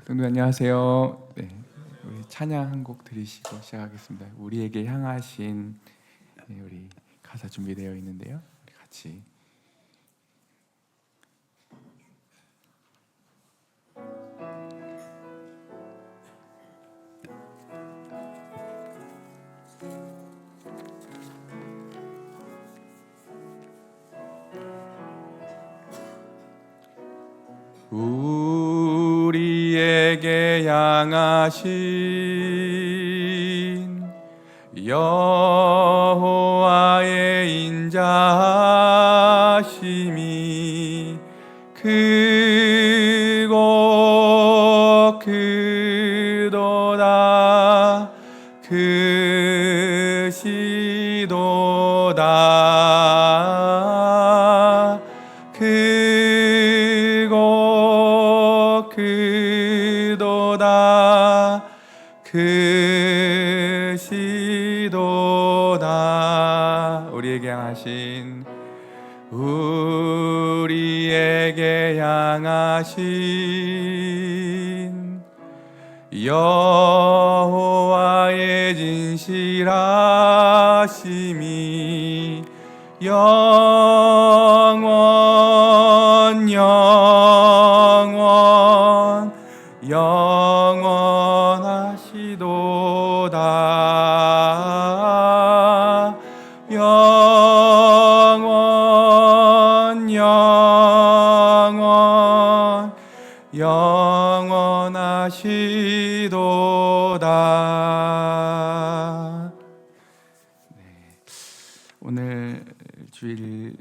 성도 안녕하세요. 네, 우리 찬양 한 곡 드리시고 시작하겠습니다. 우리에게 향하신 우리 가사 준비되어 있는데요. 우리 같이 우리에게 향하신 여호와의 인자하심이 크고 크도다 크시도다 크고 크도다 크시도다. 우리에게 향하신 여호와의 진실하심이 영원하시도다. 영원하시도다. 오늘 주일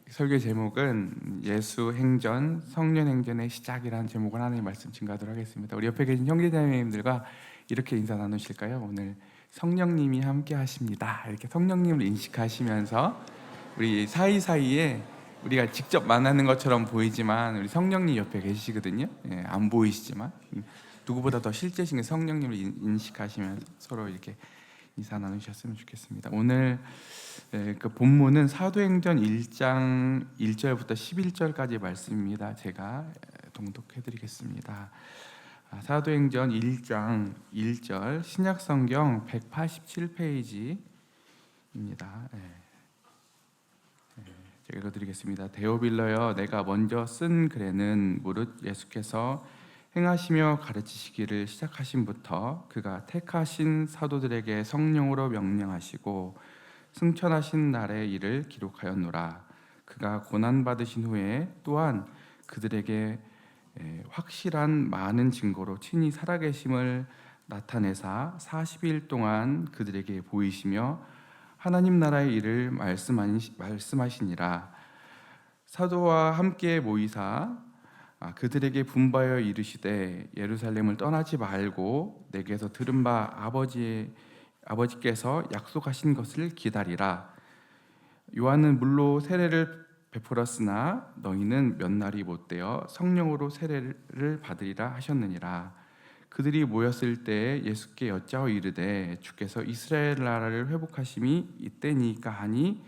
설교 제목은 예수행전, 성년행전의 시작이라는 제목을 하나님 말씀 증거하도록 하겠습니다. 우리 옆에 계신 형제자매님들과 이렇게 인사 나누실까요? 오늘 성령님이 함께 하십니다. 이렇게 성령님을 인식하시면서 우리 사이사이에 우리가 직접 만나는 것처럼 보이지만 우리 성령님 옆에 계시거든요. 안 보이시지만 누구보다 더 실제신 성령님을 인식하시면서 서로 이렇게 인사 나누셨으면 좋겠습니다. 오늘 그 본문은 사도행전 1장 1절부터 11절까지 말씀입니다. 제가 동독해드리겠습니다. 사도행전 1장 1절 신약성경 187페이지입니다. 제가 읽어드리겠습니다. 데오빌러여, 내가 먼저 쓴 글에는 무릇 예수께서 행하시며 가르치시기를 시작하심부터 그가 택하신 사도들에게 성령으로 명령하시고 승천하신 날의 일을 기록하였노라. 그가 고난받으신 후에 또한 그들에게 확실한 많은 증거로 친히 살아계심을 나타내사 40일 동안 그들에게 보이시며 하나님 나라의 일을 말씀하시니라. 사도와 함께 모이사 그들에게 분바여 이르시되 예루살렘을 떠나지 말고 내게서 들은 바 아버지께서 약속하신 것을 기다리라. 요한은 물로 세례를 베풀었으나 너희는 몇 날이 못되어 성령으로 세례를 받으리라 하셨느니라. 그들이 모였을 때 예수께 여짜오 이르되 주께서 이스라엘 나라를 회복하심이 이때니까 하니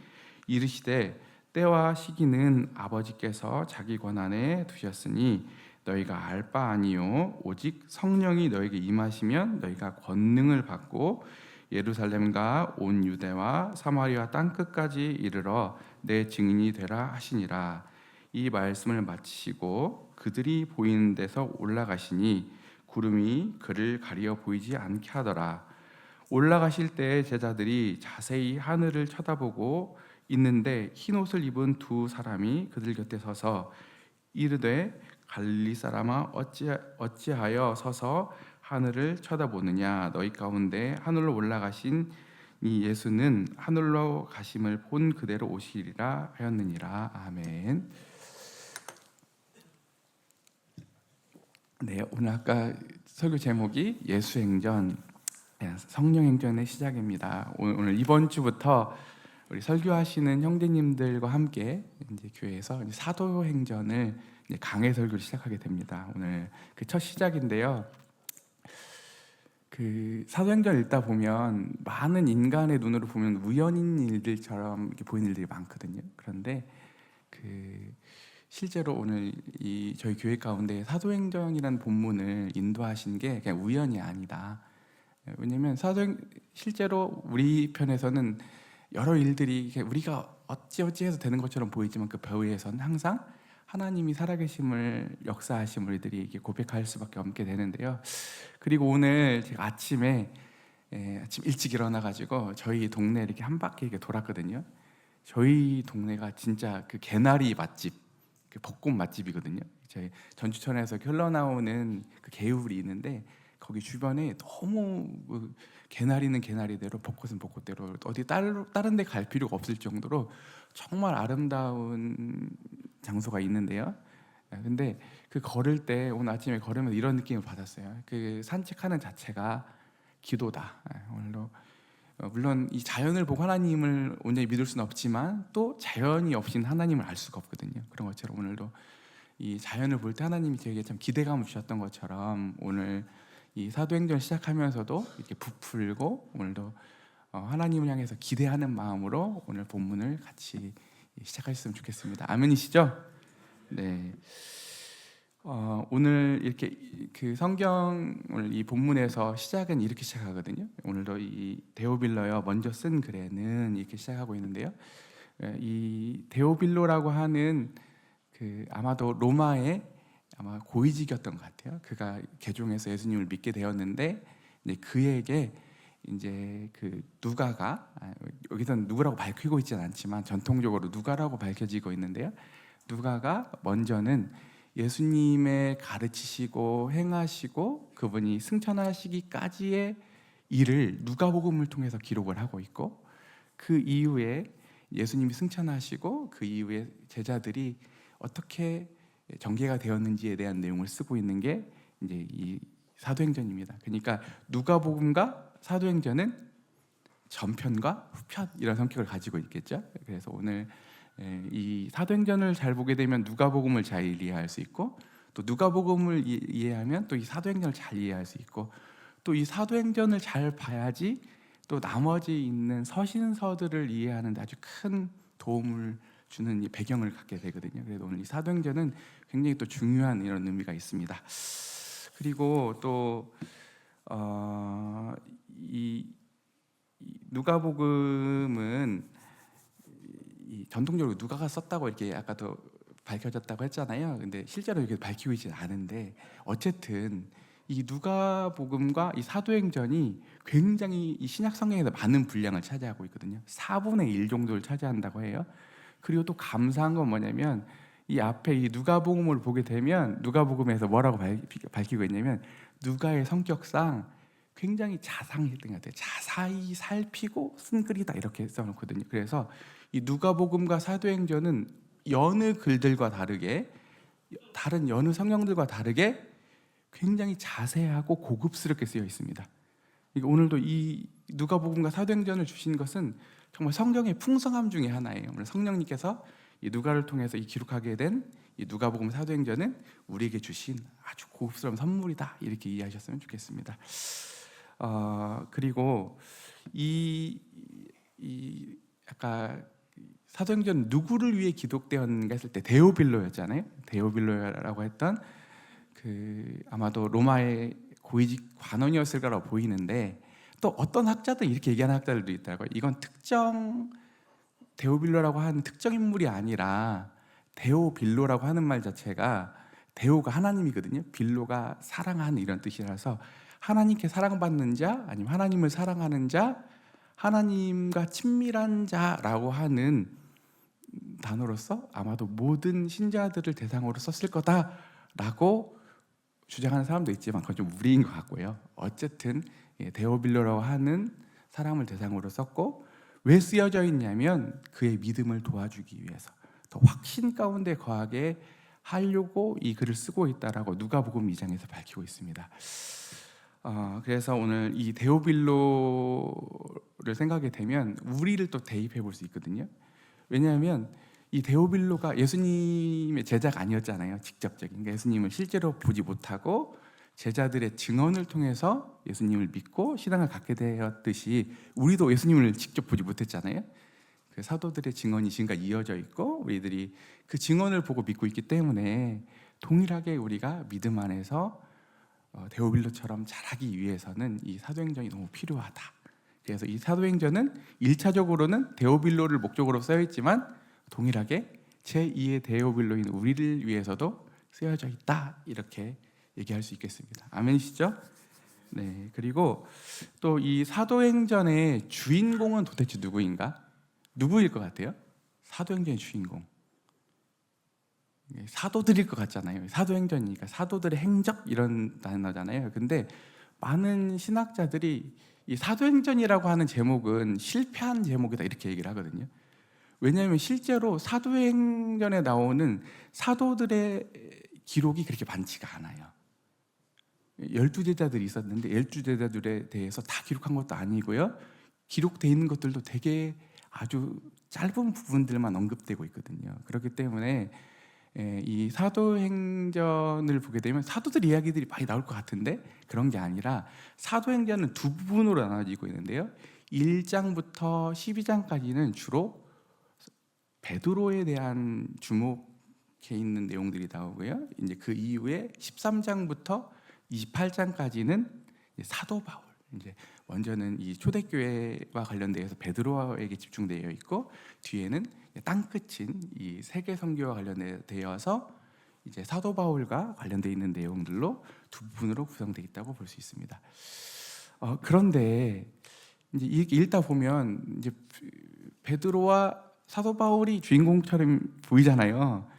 이르시되 때와 시기는 아버지께서 자기 권한에 두셨으니 너희가 알 바 아니요 오직 성령이 너희에게 임하시면 너희가 권능을 받고 예루살렘과 온 유대와 사마리아 땅 끝까지 이르러 내 증인이 되라 하시니라. 이 말씀을 마치시고 그들이 보이는 데서 올라가시니 구름이 그를 가리어 보이지 않게 하더라. 올라가실 때 제자들이 자세히 하늘을 쳐다보고 있는데 흰 옷을 입은 두 사람이 그들 곁에 서서 이르되 갈릴리 사람아 어찌하여 서서 하늘을 쳐다보느냐. 너희 가운데 하늘로 올라가신 이 예수는 하늘로 가심을 본 그대로 오시리라 하였느니라. 아멘. 네, 오늘 아까 설교 제목이 예수행전, 성령행전의 시작입니다. 오늘 이번 주부터 우리 설교하시는 형제님들과 함께 이제 교회에서 사도행전을 강해 설교를 시작하게 됩니다. 오늘 그 첫 시작인데요. 그 사도행전 읽다 보면 많은 인간의 눈으로 보면 우연인 일들처럼 이렇게 보이는 일들이 많거든요. 그런데 그 실제로 오늘 이 저희 교회 가운데 사도행전이라는 본문을 인도하신 게 그냥 우연이 아니다. 왜냐면 실제로 우리 편에서는 여러 일들이 우리가 어찌어찌 해서 되는 것처럼 보이지만 그 배후에서는 항상 하나님이 살아계심을 역사하신 우리들이 이렇게 고백할 수밖에 없게 되는데요. 그리고 오늘 제가 아침 일찍 일어나가지고 저희 동네 이렇게 한 바퀴 이렇게 돌았거든요. 저희 동네가 진짜 그 개나리 맛집, 그 벚꽃 맛집이거든요. 저희 전주천에서 흘러나오는 그 개울이 있는데 거기 주변에 너무 개나리는 개나리대로 벚꽃은 벚꽃대로 어디 다른 데 갈 필요가 없을 정도로 정말 아름다운 장소가 있는데요. 근데 그 걸을 때 오늘 아침에 걸으면서 이런 느낌을 받았어요. 그 산책하는 자체가 기도다. 오늘도 물론 이 자연을 보고 하나님을 온전히 믿을 수는 없지만 또 자연이 없이는 하나님을 알 수가 없거든요. 그런 것처럼 오늘도 이 자연을 볼 때 하나님이 저에게 참 기대감을 주셨던 것처럼 오늘 이 사도행전 시작하면서도 이렇게 부풀고 오늘도 하나님을 향해서 기대하는 마음으로 오늘 본문을 같이 시작하셨으면 좋겠습니다. 아멘이시죠? 네. 오늘 이렇게 그 성경을 이 본문에서 시작은 이렇게 시작하거든요. 오늘도 이 데오빌로여 먼저 쓴 글에는 이렇게 시작하고 있는데요. 이 데오빌로라고 하는 그 아마도 로마의 아마 고위직이었던 것 같아요. 그가 개종해서 예수님을 믿게 되었는데 이제 그에게 이제 그 누가가 여기서는 누구라고 밝히고 있지는 않지만 전통적으로 누가라고 밝혀지고 있는데요. 누가가 먼저는 예수님의 가르치시고 행하시고 그분이 승천하시기까지의 일을 누가복음을 통해서 기록을 하고 있고 그 이후에 예수님이 승천하시고 그 이후에 제자들이 어떻게 전개가 되었는지에 대한 내용을 쓰고 있는 게 이제 이 사도행전입니다. 그러니까 누가복음과 사도행전은 전편과 후편 이런 성격을 가지고 있겠죠. 그래서 오늘 이 사도행전을 잘 보게 되면 누가복음을 잘 이해할 수 있고 또 누가복음을 이해하면 또 이 사도행전을 잘 이해할 수 있고 또 이 사도행전을 잘 봐야지 또 나머지 있는 서신서들을 이해하는 데 아주 큰 도움을 주는 이 배경을 갖게 되거든요. 그래서 오늘 이 사도행전은 굉장히 또 중요한 이런 의미가 있습니다. 그리고 또 이 누가복음은 전통적으로 누가가 썼다고 이렇게 아까도 밝혀졌다고 했잖아요. 근데 실제로 이렇게 밝히고 있지 않은데 어쨌든 이 누가복음과 이 사도행전이 굉장히 이 신약 성경에서 많은 분량을 차지하고 있거든요. 4분의 1 정도를 차지한다고 해요. 그리고 또 감사한 건 뭐냐면 이 앞에 이 누가복음을 보게 되면 누가복음에서 뭐라고 밝히고 있냐면 누가의 성격상 굉장히 자상했던 것 같아요. 자세히 살피고 쓴 글이다 이렇게 써놓거든요. 그래서 이 누가복음과 사도행전은 여느 글들과 다르게 다른 여느 성경들과 다르게 굉장히 자세하고 고급스럽게 쓰여 있습니다. 그러니까 오늘도 이 누가복음과 사도행전을 주신 것은 정말 성경의 풍성함 중에 하나예요. 오늘 성령님께서 이 누가를 통해서 이 기록하게 된 이 누가복음 사도행전은 우리에게 주신 아주 고급스러운 선물이다 이렇게 이해하셨으면 좋겠습니다. 그리고 이 아까 사도행전 누구를 위해 기록되었는가 했을 때 데오빌로였잖아요. 데오빌로라고 했던 그 아마도 로마의 고위직 관원이었을 거라고 보이는데 또 어떤 학자들 이렇게 얘기하는 학자들도 있더라고요. 이건 특정 데오빌로라고 하는 특정 인물이 아니라 데오빌로라고 하는 말 자체가 데오가 하나님이거든요. 빌로가 사랑하는 이런 뜻이라서 하나님께 사랑받는 자 아니면 하나님을 사랑하는 자 하나님과 친밀한 자라고 하는 단어로서 아마도 모든 신자들을 대상으로 썼을 거다라고 주장하는 사람도 있지만 그건 좀 무리인 것 같고요. 어쨌든 데오빌로라고 하는 사람을 대상으로 썼고 왜 쓰여져 있냐면 그의 믿음을 도와주기 위해서 더 확신 가운데 거하게 하려고 이 글을 쓰고 있다라고 누가복음 2장에서 밝히고 있습니다. 그래서 오늘 이 데오빌로를 생각하게 되면 우리를 또 대입해 볼 수 있거든요. 왜냐하면 이 데오빌로가 예수님의 제자가 아니었잖아요. 직접적인 그러니까 예수님을 실제로 보지 못하고 제자들의 증언을 통해서 예수님을 믿고 신앙을 갖게 되었듯이 우리도 예수님을 직접 보지 못했잖아요. 그 사도들의 증언이 지금까지 이어져 있고 우리들이 그 증언을 보고 믿고 있기 때문에 동일하게 우리가 믿음 안에서 데오빌로처럼 자라기 위해서는 이 사도행전이 너무 필요하다. 그래서 이 사도행전은 1차적으로는 데오빌로를 목적으로 쓰여 있지만 동일하게 제2의 데오빌로인 우리를 위해서도 쓰여져 있다. 이렇게 얘기할 수 있겠습니다. 아멘이시죠? 네. 그리고 또 이 사도행전의 주인공은 도대체 누구인가? 누구일 것 같아요? 사도행전의 주인공. 사도들일 것 같잖아요. 사도행전이니까 사도들의 행적 이런 단어잖아요. 근데 많은 신학자들이 이 사도행전이라고 하는 제목은 실패한 제목이다 이렇게 얘기를 하거든요. 왜냐하면 실제로 사도행전에 나오는 사도들의 기록이 그렇게 많지가 않아요. 12제자들이 있었는데 12제자들에 대해서 다 기록한 것도 아니고요. 기록되어 있는 것들도 되게 아주 짧은 부분들만 언급되고 있거든요. 그렇기 때문에 이 사도행전을 보게 되면 사도들 이야기들이 많이 나올 것 같은데 그런 게 아니라 사도행전은 두 부분으로 나눠지고 있는데요. 1장부터 12장까지는 주로 베드로에 대한 주목해 있는 내용들이 나오고요. 이제 그 이후에 13장부터 28장까지는 사도 바울, 이제 먼저는 이 초대교회와 관련돼서 베드로에게 집중되어 있고 뒤에는 땅끝인 이 세계 선교와 관련되어서 이제 사도 바울과 관련되어 있는 내용들로 두 부분으로 구성되어 있다고 볼 수 있습니다. 그런데 이제 이렇게 읽다 보면 이제 베드로와 사도 바울이 주인공처럼 보이잖아요.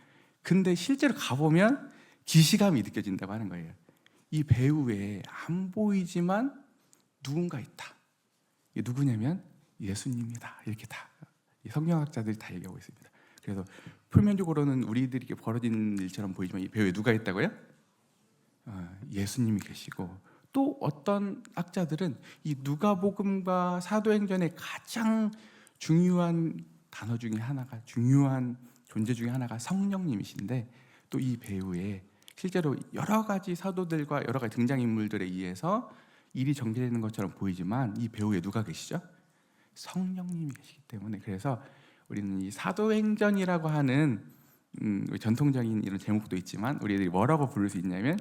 근데 실제로 가보면 기시감이 느껴진다고 하는 거예요. 이 배후에 안 보이지만 누군가 있다. 이게 누구냐면 예수님이다. 이렇게 다 성경학자들이 다 얘기하고 있습니다. 그래서 표면적으로는 우리들에게 벌어진 일처럼 보이지만 이 배후에 누가 있다고요? 예수님이 계시고 또 어떤 학자들은 이 누가복음과 사도행전의 가장 중요한 단어 중에 하나가 중요한 존재 중에 하나가 성령님이신데 또 이 배후에 실제로 여러 가지 사도들과 여러 가지 등장인물들에 의해서 일이 전개되는 것처럼 보이지만 이 배후에 누가 계시죠? 성령님이 계시기 때문에 그래서 우리는 이 사도행전이라고 하는 전통적인 이런 제목도 있지만 우리들이 뭐라고 부를 수 있냐면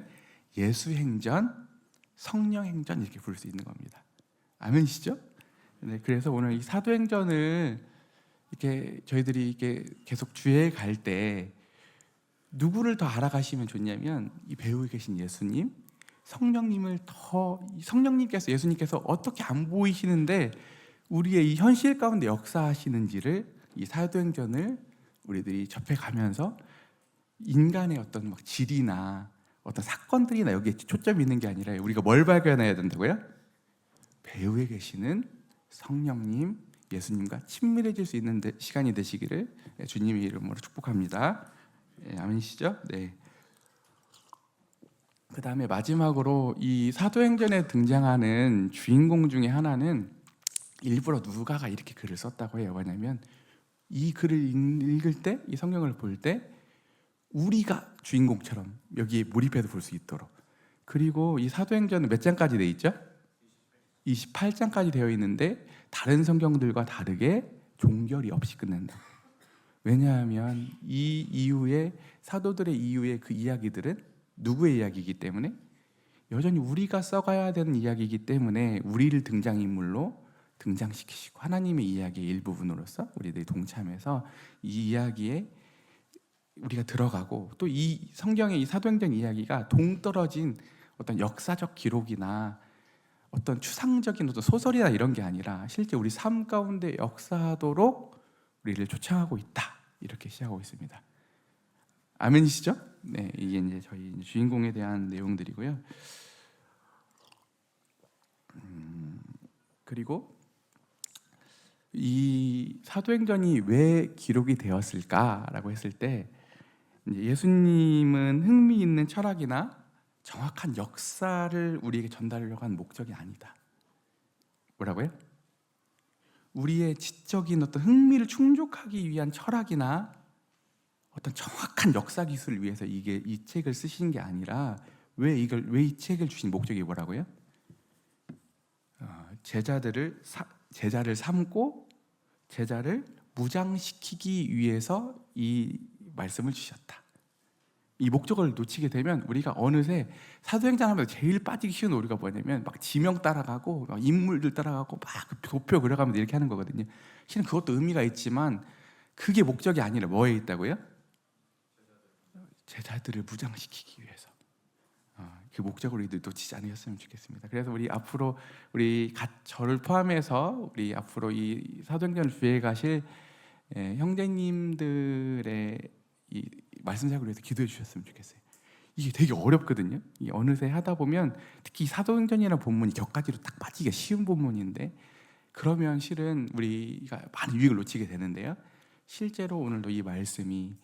예수행전, 성령행전 이렇게 부를 수 있는 겁니다. 아멘이시죠? 네, 그래서 오늘 이 사도행전을 이렇게 저희들이 이렇게 계속 주에 갈 때 누구를 더 알아가시면 좋냐면 이 배후에 계신 예수님, 성령님을 더 성령님께서 예수님께서 어떻게 안 보이시는데 우리의 이 현실 가운데 역사하시는지를 이 사도행전을 우리들이 접해가면서 인간의 어떤 막 질이나 어떤 사건들이나 여기에 초점이 있는 게 아니라 우리가 뭘 발견해야 된다고요? 배후에 계시는 성령님, 예수님과 친밀해질 수 있는 시간이 되시기를 주님의 이름으로 축복합니다. 아멘이시죠? 네. 그 다음에 마지막으로 이 사도행전에 등장하는 주인공 중에 하나는 일부러 누가가 이렇게 글을 썼다고 해요. 왜냐하면 이 글을 읽을 때, 이 성경을 볼 때 우리가 주인공처럼 여기에 몰입해서 볼 수 있도록. 그리고 이 사도행전은 몇 장까지 되어 있죠? 28장까지 되어 있는데 다른 성경들과 다르게 종결이 없이 끝낸다. 왜냐하면 이 이후에 사도들의 이후에 그 이야기들은 누구의 이야기이기 때문에 여전히 우리가 써가야 되는 이야기이기 때문에 우리를 등장인물로 등장시키시고 하나님의 이야기의 일부분으로서 우리들이 동참해서 이 이야기에 우리가 들어가고 또 이 성경의 이 사도행전 이야기가 동떨어진 어떤 역사적 기록이나 어떤 추상적인 어떤 소설이나 이런 게 아니라 실제 우리 삶 가운데 역사하도록 우리를 초청하고 있다. 이렇게 시작하고 있습니다. 아멘이시죠? 네, 이게 이제 저희 주인공에 대한 내용들이고요. 그리고 이 사도행전이 왜 기록이 되었을까라고 했을 때 이제 예수님은 흥미 있는 철학이나 정확한 역사를 우리에게 전달하려고 한 목적이 아니다. 뭐라고요? 우리의 지적인 어떤 흥미를 충족하기 위한 철학이나 어떤 정확한 역사 기술을 위해서 이 책을 쓰신 게 아니라 왜 이 책을 주신 목적이 뭐라고요? 제자를 삼고 제자를 무장시키기 위해서 이 말씀을 주셨다. 이 목적을 놓치게 되면 우리가 어느새 사도행전 하면서 제일 빠지기 쉬운 오류가 뭐냐면 막 지명 따라가고 막 인물들 따라가고 막 도표 그려가면서 이렇게 하는 거거든요. 실은 그것도 의미가 있지만 그게 목적이 아니라 뭐에 있다고요? 제자들을 무장시키기 위해서. 그 목적을 우리들 놓치지 않으셨으면 좋겠습니다. 그래서 우리 앞으로 저를 포함해서 우리 앞으로 이 사도행전을 주의해 가실 형제님들의 이 말씀 자구를 위해서 기도해 주셨으면 좋겠어요. 이게 되게 어렵거든요. 이 어느새 하다 보면 특히 사도행전이라는 본문이 격가지로 딱 빠지기가 쉬운 본문인데 그러면 실은 우리가 많은 유익을 놓치게 되는데요. 실제로 오늘도 이 말씀이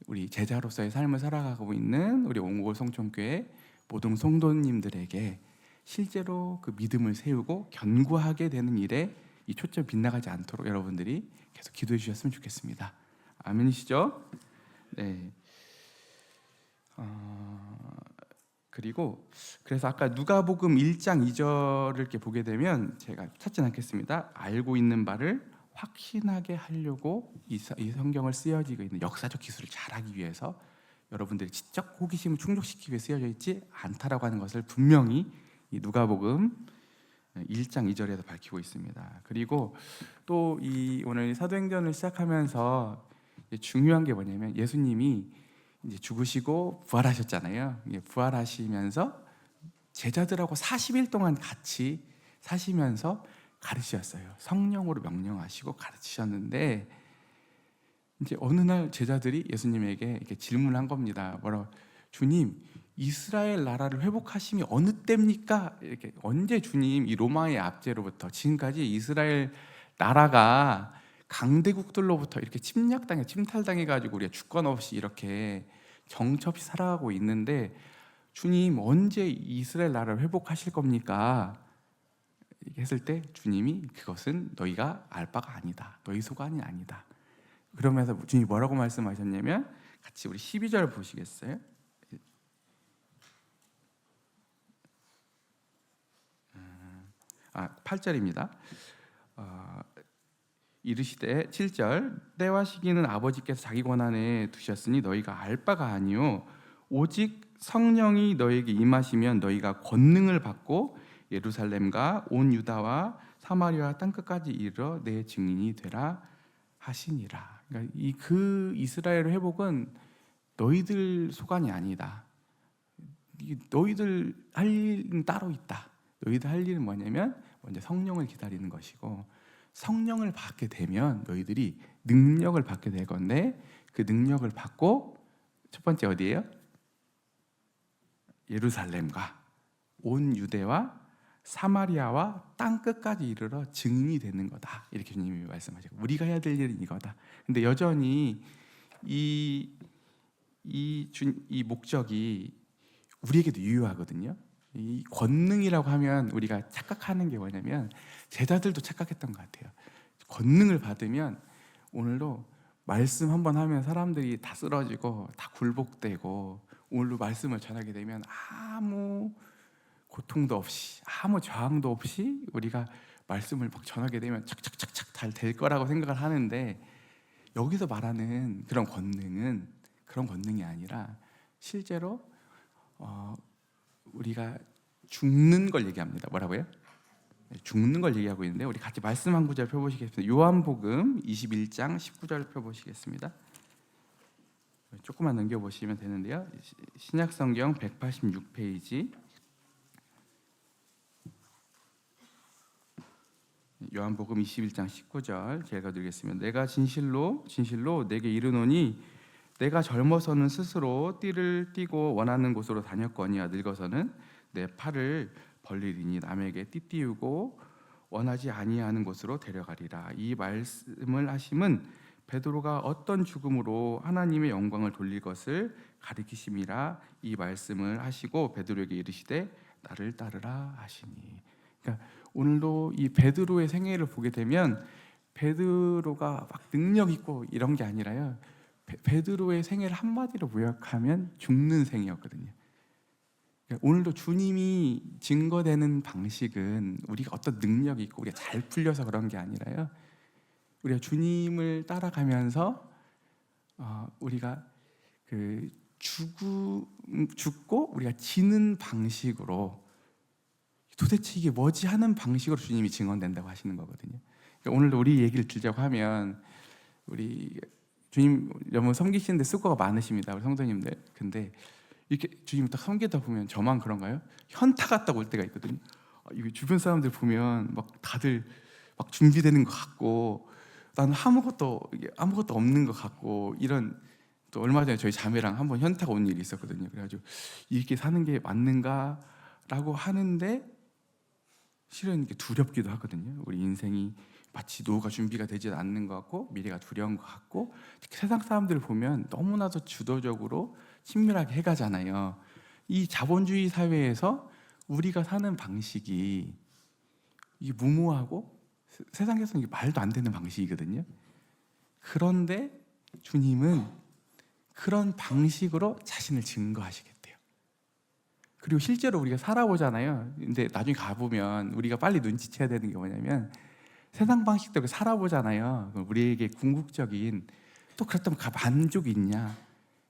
우리 제자로서의 삶을 살아가고 있는 우리 옹골 성촌교회 모든 성도님들에게 실제로 그 믿음을 세우고 견고하게 되는 일에 이 초점 빗나가지 않도록 여러분들이 계속 기도해 주셨으면 좋겠습니다. 아멘이시죠? 네. 그리고 그래서 아까 누가복음 1장 2절을 이렇게 보게 되면 제가 찾진 않겠습니다. 알고 있는 바를 확신하게 하려고 이 성경을 쓰여지고 있는 역사적 기술을 잘하기 위해서 여러분들이 지적 호기심을 충족시키기 위해 쓰여져 있지 않다라고 하는 것을 분명히 이 누가복음 1장 2절에서 밝히고 있습니다. 그리고 또 이 오늘 사도행전을 시작하면서 중요한 게 뭐냐면 예수님이 이제 죽으시고 부활하셨잖아요. 부활하시면서 제자들하고 40일 동안 같이 사시면서 가르치셨어요. 성령으로 명령하시고 가르치셨는데 이제 어느 날 제자들이 예수님에게 이렇게 질문한 겁니다. 뭐라고? 주님, 이스라엘 나라를 회복하심이 어느 때입니까? 이렇게 언제 주님 이 로마의 압제로부터 지금까지 이스라엘 나라가 강대국들로부터 이렇게 침탈당해가지고 우리가 주권 없이 이렇게 정처 없이 살아가고 있는데 주님 언제 이스라엘 나라를 회복하실 겁니까? 이렇게 했을 때 주님이 그것은 너희가 알 바가 아니다. 너희 소관이 아니다. 그러면서 주님이 뭐라고 말씀하셨냐면 같이 우리 12절 보시겠어요? 8절입니다. 이르시되 7절 때와 시기는 아버지께서 자기 권한에 두셨으니 너희가 알 바가 아니요 오직 성령이 너희에게 임하시면 너희가 권능을 받고 예루살렘과 온 유다와 사마리아 땅끝까지 이르러 내 증인이 되라 하시니라. 그러니까 그 이스라엘 회복은 너희들 소관이 아니다. 너희들 할 일은 따로 있다. 너희들 할 일은 뭐냐면 먼저 성령을 기다리는 것이고 성령을 받게 되면 너희들이 능력을 받게 될 건데 그 능력을 받고 첫 번째 어디예요? 예루살렘과 온 유대와 사마리아와 땅 끝까지 이르러 증인이 되는 거다. 이렇게 주님이 말씀하시고 우리가 해야 될 일은 이거다. 근데 여전히 이 목적이 우리에게도 유효하거든요. 이 권능이라고 하면 우리가 착각하는 게 뭐냐면 제자들도 착각했던 것 같아요. 권능을 받으면 오늘도 말씀 한번 하면 사람들이 다 쓰러지고 다 굴복되고 오늘도 말씀을 전하게 되면 아무 고통도 없이 아무 저항도 없이 우리가 말씀을 막 전하게 되면 착착착착 잘 될 거라고 생각을 하는데 여기서 말하는 그런 권능은 그런 권능이 아니라 실제로 우리가 죽는 걸 얘기합니다. 뭐라고요? 죽는 걸 얘기하고 있는데 우리 같이 말씀 한 구절 펴보시겠습니다. 요한복음 21장 19절 펴보시겠습니다. 조금만 넘겨보시면 되는데요. 신약성경 186페이지 요한복음 21장 19절 제가 드리겠습니다. 내가 진실로 내게 이르노니 내가 젊어서는 스스로 띠를 띠고 원하는 곳으로 다녔거니와 늙어서는 내 팔을 벌리리니 남에게 띠띠우고 원하지 아니하는 곳으로 데려가리라. 이 말씀을 하심은 베드로가 어떤 죽음으로 하나님의 영광을 돌릴 것을 가리키심이라. 이 말씀을 하시고 베드로에게 이르시되 나를 따르라 하시니. 그러니까 오늘도 이 베드로의 생애를 보게 되면 베드로가 막 능력 있고 이런 게 아니라요. 베드로의 생애를 한마디로 요약하면 죽는 생이었거든요. 오늘도 주님이 증거되는 방식은 우리가 어떤 능력이 있고 우리가 잘 풀려서 그런 게 아니라요. 우리가 주님을 따라가면서 우리가 죽고 우리가 지는 방식으로 도대체 이게 뭐지 하는 방식으로 주님이 증언된다고 하시는 거거든요. 그러니까 오늘도 우리 얘기를 들자고 하면 우리 주님 너무 섬기시는데 수고가 많으십니다, 우리 성도님들. 근데 이렇게 주님 딱 섬기다 보면 저만 그런가요? 현타 갔다고 올 때가 있거든요. 이게 주변 사람들 보면 막 다들 막 준비되는 것 같고 나는 아무것도 없는 것 같고 이런. 또 얼마 전에 저희 자매랑 한번 현타가 온 일이 있었거든요. 그래가지고 이렇게 사는 게 맞는가라고 하는데 실은 이게 두렵기도 하거든요. 우리 인생이 마치 노후가 준비가 되지 않는 것 같고 미래가 두려운 것 같고, 세상 사람들을 보면 너무나도 주도적으로 친밀하게 해가잖아요. 이 자본주의 사회에서 우리가 사는 방식이 이게 무모하고 세상에서는 이게 말도 안 되는 방식이거든요. 그런데 주님은 그런 방식으로 자신을 증거하시겠대요. 그리고 실제로 우리가 살아보잖아요. 근데 나중에 가보면 우리가 빨리 눈치채야 되는 게 뭐냐면 세상 방식대로 살아보잖아요. 우리에게 궁극적인 또 그렇다면 만족이 있냐?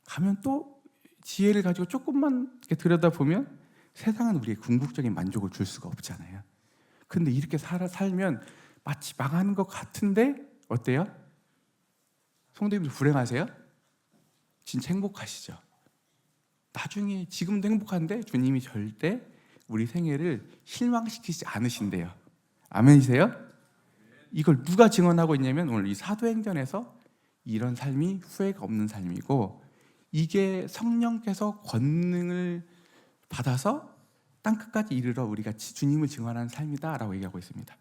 가면 또 지혜를 가지고 조금만 이렇게 들여다보면 세상은 우리에게 궁극적인 만족을 줄 수가 없잖아요. 근데 이렇게 살면 마치 망하는 것 같은데 어때요? 성도님들 불행하세요? 진짜 행복하시죠? 나중에 지금도 행복한데 주님이 절대 우리 생애를 실망시키지 않으신대요. 아멘이세요? 이걸 누가 증언하고 있냐면 오늘 이 사도행전에서 이런 삶이 후회가 없는 삶이고, 이게 성령께서 권능을 받아서 땅끝까지 이르러 우리가 주님을 증언하는 삶이다라고 얘기하고 있습니다.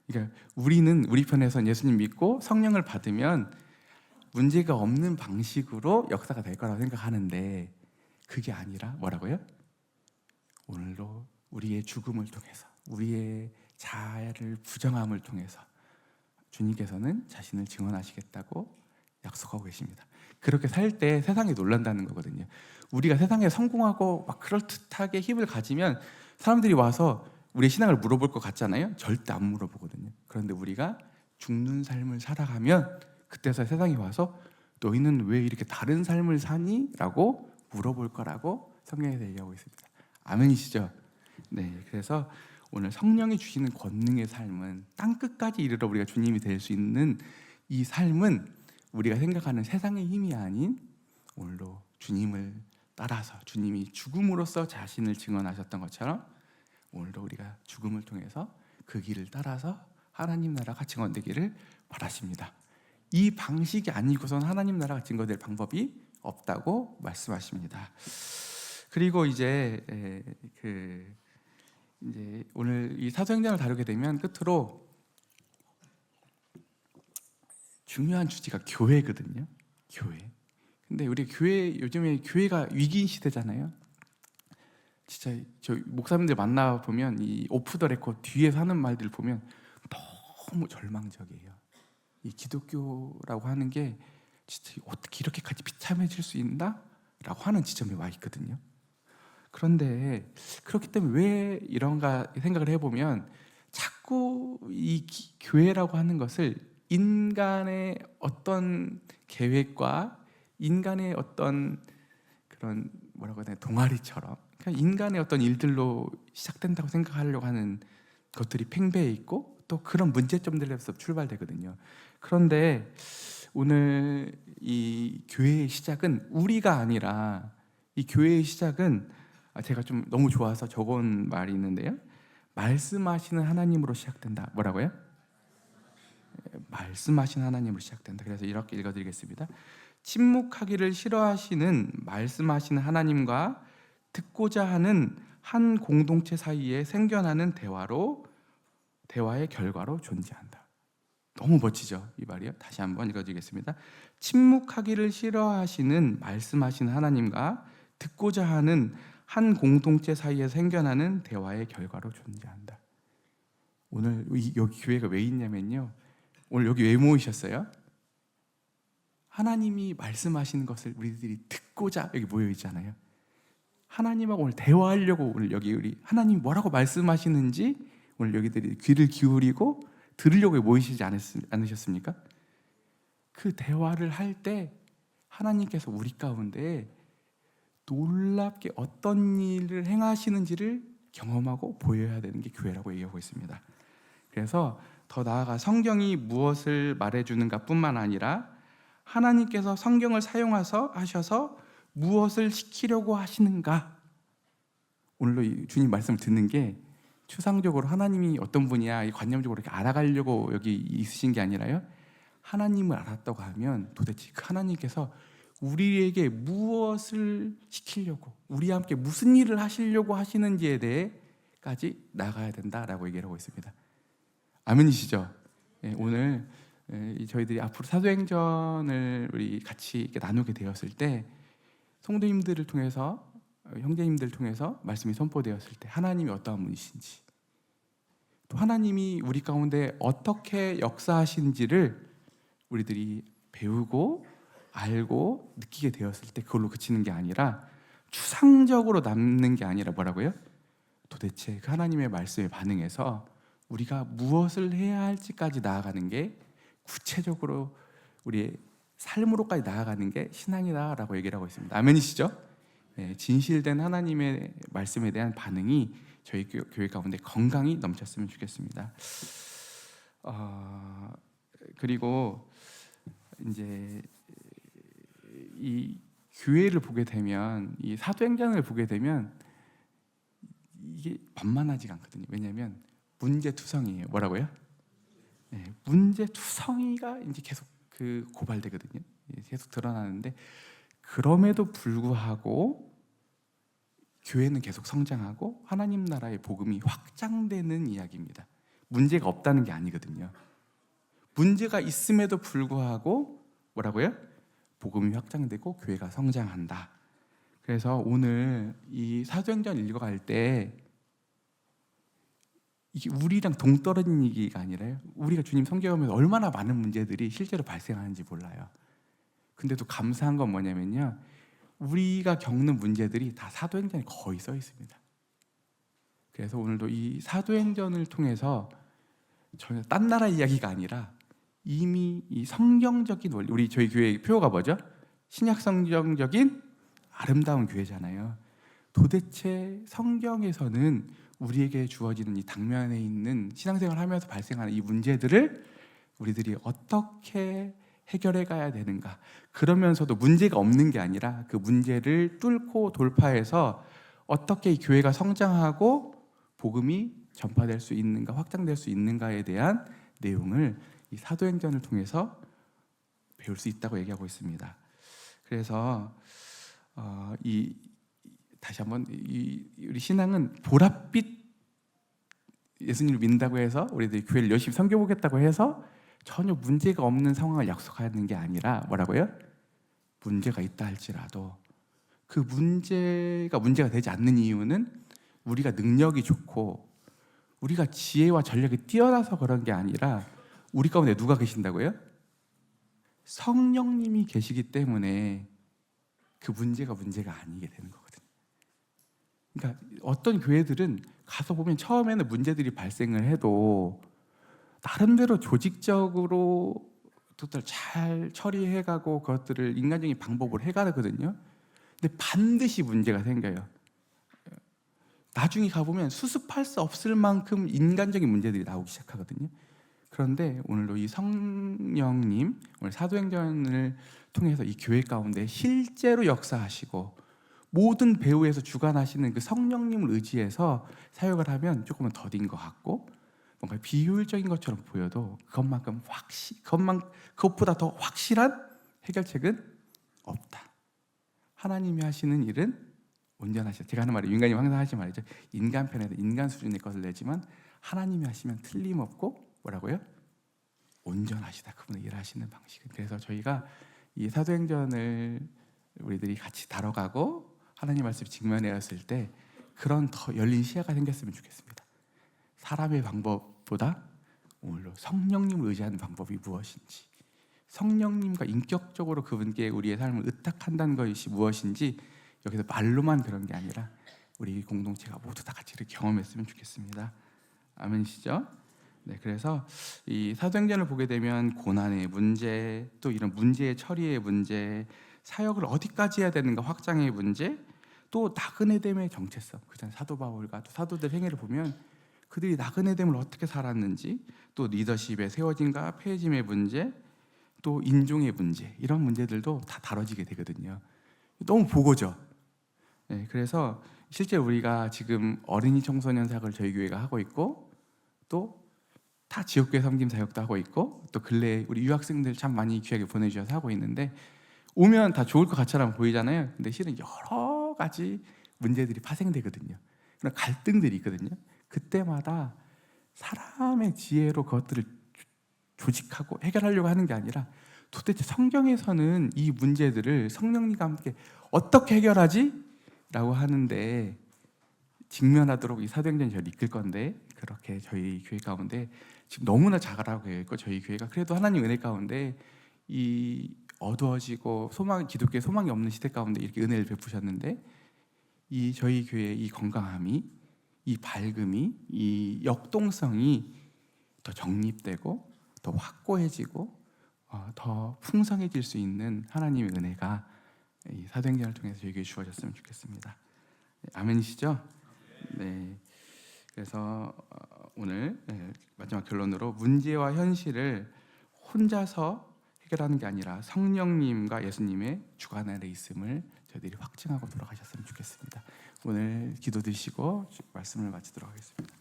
그러니까 우리 편에선 예수님 믿고 성령을 받으면 문제가 없는 방식으로 역사가 될 거라고 생각하는데 그게 아니라 뭐라고요? 오늘도 우리의 죽음을 통해서 우리의 자아를 부정함을 통해서 주님께서는 자신을 증언하시겠다고 약속하고 계십니다. 그렇게 살 때 세상이 놀란다는 거거든요. 우리가 세상에 성공하고 막 그럴듯하게 힘을 가지면 사람들이 와서 우리의 신앙을 물어볼 것 같잖아요. 절대 안 물어보거든요. 그런데 우리가 죽는 삶을 살아가면 그때서 세상에 와서 너희는 왜 이렇게 다른 삶을 사니? 라고 물어볼 거라고 성경에서 얘기하고 있습니다. 아멘이시죠? 네, 그래서 오늘 성령이 주시는 권능의 삶은 땅끝까지 이르러 우리가 주님이 될 수 있는 이 삶은 우리가 생각하는 세상의 힘이 아닌 오늘도 주님을 따라서 주님이 죽음으로써 자신을 증언하셨던 것처럼 오늘도 우리가 죽음을 통해서 그 길을 따라서 하나님 나라가 증언되기를 바라십니다. 이 방식이 아니고선 하나님 나라가 증거될 방법이 없다고 말씀하십니다. 그리고 이제 오늘 이 사도행전을 다루게 되면 끝으로 중요한 주제가 교회거든요. 교회. 근데 우리 요즘에 교회가 위기 시대잖아요. 진짜 저 목사님들 만나 보면 이 오프 더 레코드 뒤에서 하는 말들 보면 너무 절망적이에요. 이 기독교라고 하는 게 진짜 어떻게 이렇게까지 비참해질 수 있나? 라고 하는 지점에 와 있거든요. 그런데 그렇기 때문에 왜 이런가 생각을 해보면 자꾸 이 교회라고 하는 것을 인간의 어떤 계획과 인간의 어떤 그런 뭐라고 해야 되나 동아리처럼 그냥 인간의 어떤 일들로 시작된다고 생각하려고 하는 것들이 팽배해 있고 또 그런 문제점들에서 출발되거든요. 그런데 오늘 이 교회의 시작은 우리가 아니라 이 교회의 시작은 제가 좀 너무 좋아서 적은 말이 있는데요. 말씀하시는 하나님으로 시작된다. 뭐라고요? 말씀하시는 하나님으로 시작된다. 그래서 이렇게 읽어드리겠습니다. 침묵하기를 싫어하시는 말씀하시는 하나님과 듣고자 하는 한 공동체 사이에 생겨나는 대화의 결과로 존재한다. 너무 멋지죠? 이 말이요. 다시 한번 읽어드리겠습니다. 침묵하기를 싫어하시는 말씀하시는 하나님과 듣고자 하는 한 공동체 사이에 생겨나는 대화의 결과로 존재한다. 오늘 여기 교회가 왜 있냐면요. 오늘 여기 왜 모이셨어요? 하나님이 말씀하시는 것을 우리들이 듣고자 여기 모여 있잖아요. 하나님하고 오늘 대화하려고 오늘 여기 우리 하나님이 뭐라고 말씀하시는지 오늘 여기들이 귀를 기울이고 들으려고 모이시지 않으셨습니까? 그 대화를 할 때 하나님께서 우리 가운데 놀랍게 어떤 일을 행하시는지를 경험하고 보여야 되는 게 교회라고 얘기하고 있습니다. 그래서 더 나아가 성경이 무엇을 말해주는가 뿐만 아니라 하나님께서 성경을 하셔서 무엇을 시키려고 하시는가, 오늘로 주님 말씀을 듣는 게 추상적으로 하나님이 어떤 분이야 관념적으로 이렇게 알아가려고 여기 있으신 게 아니라요, 하나님을 알았다고 하면 도대체 그 하나님께서 우리에게 무엇을 시키려고, 우리와 함께 무슨 일을 하시려고 하시는지에 대해까지 나가야 된다라고 얘기를 하고 있습니다. 아멘이시죠? 오늘 저희들이 앞으로 사도행전을 우리 같이 이렇게 나누게 되었을 때, 성도님들을 통해서, 형제님들을 통해서 말씀이 선포되었을 때 하나님이 어떠한 분이신지, 또 하나님이 우리 가운데 어떻게 역사하시는지를 우리들이 배우고 알고 느끼게 되었을 때 그걸로 그치는 게 아니라, 추상적으로 남는 게 아니라 뭐라고요? 도대체 그 하나님의 말씀에 반응해서 우리가 무엇을 해야 할지까지 나아가는 게, 구체적으로 우리의 삶으로까지 나아가는 게 신앙이다라고 얘기를 하고 있습니다. 아멘이시죠? 진실된 하나님의 말씀에 대한 반응이 저희 교회 가운데 건강히 넘쳤으면 좋겠습니다. 그리고 이제 이 교회를 보게 되면, 이 사도행전을 보게 되면 이게 만만하지가 않거든요. 왜냐하면 문제투성이에요. 뭐라고요? 문제투성이가 이제 계속 고발되거든요. 계속 드러나는데, 그럼에도 불구하고 교회는 계속 성장하고 하나님 나라의 복음이 확장되는 이야기입니다. 문제가 없다는 게 아니거든요. 문제가 있음에도 불구하고 뭐라고요? 복음이 확장되고 교회가 성장한다. 그래서 오늘 이 사도행전 읽어갈 때 이게 우리랑 동떨어진 얘기가 아니라요, 우리가 주님 섬겨오면서 얼마나 많은 문제들이 실제로 발생하는지 몰라요. 근데도 감사한 건 뭐냐면요, 우리가 겪는 문제들이 다 사도행전에 거의 써 있습니다. 그래서 오늘도 이 사도행전을 통해서 전혀 딴 나라 이야기가 아니라 이미 이 성경적인 원리, 우리 저희 교회의 표어가 뭐죠? 신약 성경적인 아름다운 교회잖아요. 도대체 성경에서는 우리에게 주어지는 이 당면에 있는 신앙생활을 하면서 발생하는 이 문제들을 우리들이 어떻게 해결해 가야 되는가, 그러면서도 문제가 없는 게 아니라 그 문제를 뚫고 돌파해서 어떻게 이 교회가 성장하고 복음이 전파될 수 있는가, 확장될 수 있는가에 대한 내용을 이 사도행전을 통해서 배울 수 있다고 얘기하고 있습니다. 그래서 다시 한번 우리 신앙은 보랏빛 예수님을 믿는다고 해서 우리들이 교회를 열심히 섬겨보겠다고 해서 전혀 문제가 없는 상황을 약속하는 게 아니라 뭐라고요? 문제가 있다 할지라도 그 문제가 되지 않는 이유는 우리가 능력이 좋고 우리가 지혜와 전략이 뛰어나서 그런 게 아니라, 우리 가운데 누가 계신다고요? 성령님이 계시기 때문에 그 문제가 아니게 되는 거거든요. 그러니까 어떤 교회들은 가서 보면 처음에는 문제들이 발생을 해도 나름대로 조직적으로 그것들을 잘 처리해가고 그것들을 인간적인 방법으로 해가거든요. 근데 반드시 문제가 생겨요. 나중에 가보면 수습할 수 없을 만큼 인간적인 문제들이 나오기 시작하거든요. 그런데 오늘도 이 성령님, 오늘 사도행전을 통해서 이 교회 가운데 실제로 역사하시고 모든 배후에서 주관하시는 그 성령님을 의지해서 사역을 하면 조금은 더딘 것 같고 뭔가 비효율적인 것처럼 보여도 그것보다 더 확실한 해결책은 없다. 하나님이 하시는 일은 온전하시다. 제가 하는 말이 인간이 항상 하시는 말이죠. 인간 편에서 인간 수준의 것을 내지만 하나님이 하시면 틀림없고 뭐라고요? 온전하시다. 그분의 일하시는 방식은. 그래서 저희가 이 사도행전을 우리들이 같이 다뤄가고 하나님 말씀을 직면해왔을 때 그런 더 열린 시야가 생겼으면 좋겠습니다. 사람의 방법보다 오늘로 성령님을 의지하는 방법이 무엇인지, 성령님과 인격적으로 그분께 우리의 삶을 의탁한다는 것이 무엇인지 여기서 말로만 그런 게 아니라 우리 공동체가 모두 다 같이 이렇게 경험했으면 좋겠습니다. 아멘이시죠? 네, 그래서 이 사도행전을 보게 되면 고난의 문제, 또 이런 문제의 처리의 문제, 사역을 어디까지 해야 되는가 확장의 문제, 또 나그네됨의 정체성. 그잖아요. 사도 바울과 또 사도들 행위를 보면 그들이 나그네됨을 어떻게 살았는지, 또 리더십의 세워짐과 폐해짐의 문제, 또 인종의 문제, 이런 문제들도 다 다뤄지게 되거든요. 너무 보고죠. 네, 그래서 실제 우리가 지금 어린이 청소년 사역을 저희 교회가 하고 있고, 또 다 지역교회 섬김 사역도 하고 있고, 또 근래에 우리 유학생들 참 많이 귀하게 보내주셔서 하고 있는데, 오면 다 좋을 것 같처럼 보이잖아요. 근데 실은 여러 가지 문제들이 파생되거든요. 그런 갈등들이 있거든요. 그때마다 사람의 지혜로 그것들을 조직하고 해결하려고 하는 게 아니라, 도대체 성경에서는 이 문제들을 성령님과 함께 어떻게 해결하지? 라고 하는데 직면하도록 이 사도행전이 저를 이끌 건데, 그렇게 저희 교회 가운데 지금 너무나 잘하고 있고, 저희 교회가 그래도 하나님 은혜 가운데 이 어두워지고 기독교의 소망이 없는 시대 가운데 이렇게 은혜를 베푸셨는데, 이 저희 교회의 이 건강함이, 이 밝음이, 이 역동성이 더 정립되고 더 확고해지고 더 풍성해질 수 있는 하나님의 은혜가 이 사도행전을 통해서 저에게 주어졌으면 좋겠습니다. 아멘이시죠? 네. 그래서 오늘 마지막 결론으로, 문제와 현실을 혼자서 해결하는 게 아니라 성령님과 예수님의 주관 아래 있음을 저희들이 확증하고 돌아가셨으면 좋겠습니다. 오늘 기도 드시고 말씀을 마치도록 하겠습니다.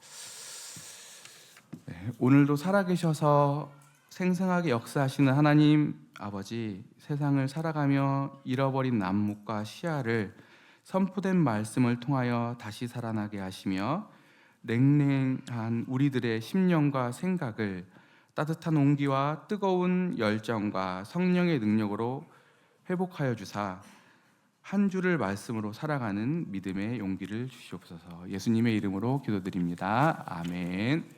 네, 오늘도 살아계셔서 생생하게 역사하시는 하나님 아버지, 세상을 살아가며 잃어버린 안목과 시야를 선포된 말씀을 통하여 다시 살아나게 하시며, 냉랭한 우리들의 심령과 생각을 따뜻한 온기와 뜨거운 열정과 성령의 능력으로 회복하여 주사 한 주를 말씀으로 살아가는 믿음의 용기를 주시옵소서. 예수님의 이름으로 기도드립니다. 아멘.